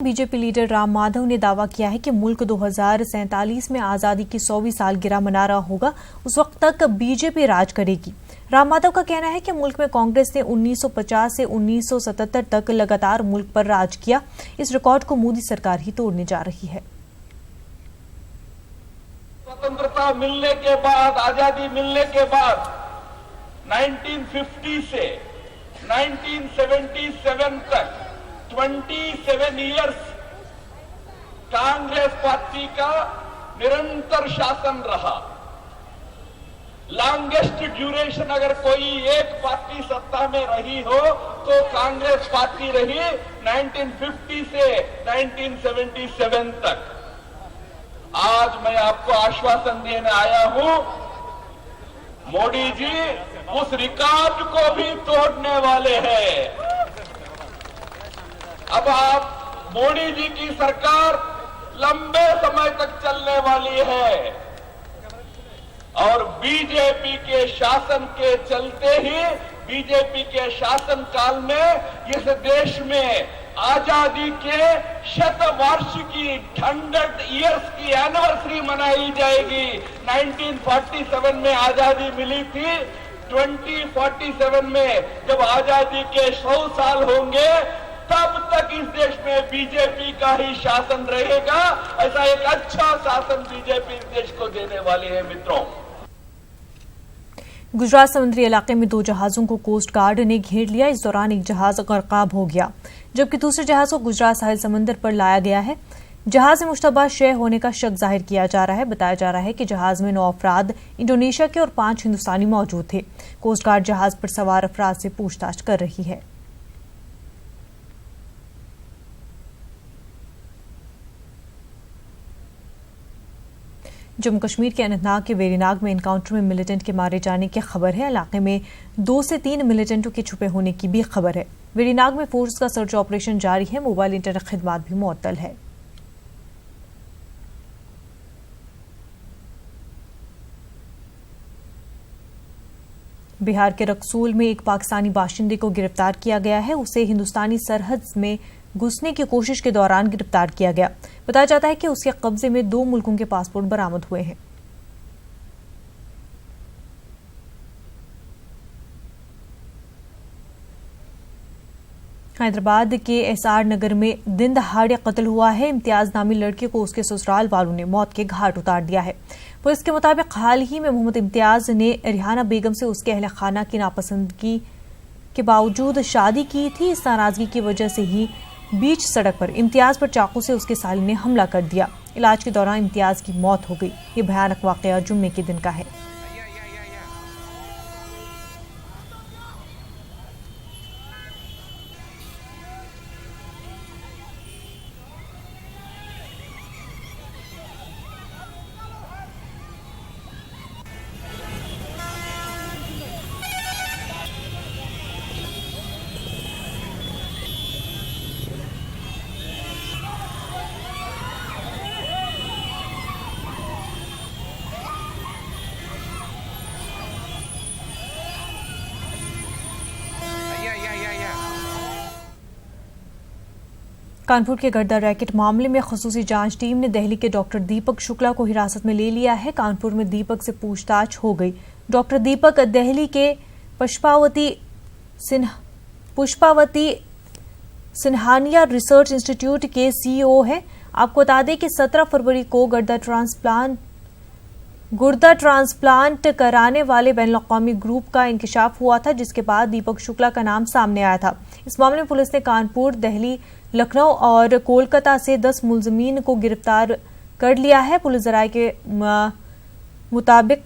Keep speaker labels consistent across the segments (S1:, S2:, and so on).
S1: BJP leader Ram Madhav ने दावा किया है कि मुल्क 2047 में आजादी की 100वीं सालगिरह मना रहा होगा। उस वक्त तक बीजेपी राज करेगी। राम माधव का कहना है कि मुल्क में कांग्रेस ने 1950 से 1977 तक लगातार मुल्क पर राज किया। इस रिकॉर्ड को मोदी सरकार ही तोड़ने जा रही है।
S2: स्वतंत्रता मिलने के बाद, आजादी मिलने के बाद 1950 से 1977 तक 27 इयर्स कांग्रेस पार्टी का निरंतर शासन रहा। लॉन्गेस्ट ड्यूरेशन अगर कोई एक पार्टी सत्ता में रही हो तो कांग्रेस पार्टी रही 1950 से 1977 तक। आज मैं आपको आश्वासन देने आया हूं, मोदी जी उस रिकॉर्ड को भी तोड़ने वाले हैं। अब आप मोदी जी की सरकार लंबे समय तक चलने वाली है और बीजेपी के शासन के चलते ही बीजेपी के शासन काल में इस देश में आजादी के शतवार्षिकी 100 इयर्स की एनिवर्सरी मनाई जाएगी। 1947 में आजादी मिली थी, 2047 में जब आजादी के 100 साल होंगे तब तक इस देश में बीजेपी का ही शासन रहेगा। ऐसा एक अच्छा शासन बीजेपी इस देश को देने वाली है। मित्रों,
S1: गुजरात समुद्री इलाके में 2 जहाजों को कोस्ट गार्ड ने घेर लिया। इस दौरान एक जहाज गर्काब हो गया, जबकि दूसरे जहाज को गुजरात साहिल समंदर पर लाया गया है। जहाज में मुश्तबा शय होने का शक जाहिर किया जा रहा है। बताया जा रहा है कि जहाज में 9 अफराद इंडोनेशिया के और 5 हिंदुस्तानी मौजूद थे। कोस्ट गार्ड जहाज पर सवार अफराद से पूछताछ कर रही है। जम्मू कश्मीर के अनंतनाग के वेरीनाग में एनकाउंटर में मिलिटेंट के मारे जाने की खबर है। इलाके में 2 से 3 मिलिटेंटों के छुपे होने की भी खबर है। वेरीनाग में फोर्स का सर्च ऑपरेशन जारी है। मोबाइल इंटरनेट खिदमत भी मुअत्तल है। बिहार के रक्सूल में एक पाकिस्तानी बाशिंदे को गिरफ्तार किया गया है। उसे हिंदुस्तानी सरहद में घुसने की कोशिश के दौरान गिरफ्तार किया गया। बताया जाता है कि उसके कब्जे में 2 मुल्कों के पासपोर्ट बरामद हुए हैं। हैदराबाद के एसआर नगर में दिन दहाड़े कत्ल हुआ है। इम्तियाज नामी लड़के को उसके ससुराल वालों ने मौत के घाट उतार दिया है। पुलिस के मुताबिक हाल ही में मोहम्मद इम्तियाज ने रिहाना बेगम से उसके अहले खाना की नापसंदगी के बावजूद शादी की थी। इस नाराजगी की वजह से ही बीच सड़क पर इम्तियाज पर चाकू से उसके साली ने हमला कर दिया। इलाज के दौरान इम्तियाज की मौत हो गई। ये भयानक वाकया जुम्मे के दिन का है। कानपुर के गर्दा रैकेट मामले में खसूसी जांच टीम ने दिल्ली के डॉक्टर दीपक शुक्ला को हिरासत में ले लिया है। कानपुर में दीपक से पूछताछ हो गई। डॉक्टर दीपक दिल्ली के पुष्पावती सिन्हानिया रिसर्च इंस्टीट्यूट के सीईओ हैं। आपको बता दें कि 17 फरवरी को गुर्दा ट्रांसप्लांट कराने वाले बैनुल-अक़वामी ग्रुप का इंकशाफ हुआ था, जिसके बाद दीपक शुक्ला का नाम सामने आया था। इस मामले में पुलिस ने कानपुर, दिल्ली, लखनऊ और कोलकाता से 10 मुलजमीन को गिरफ्तार कर लिया है। पुलिस ज़राए के मुताबिक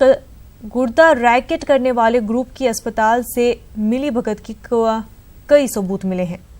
S1: गुर्दा रैकेट करने वाले ग्रुप की अस्पताल से मिली भगत की कई सबूत मिले हैं।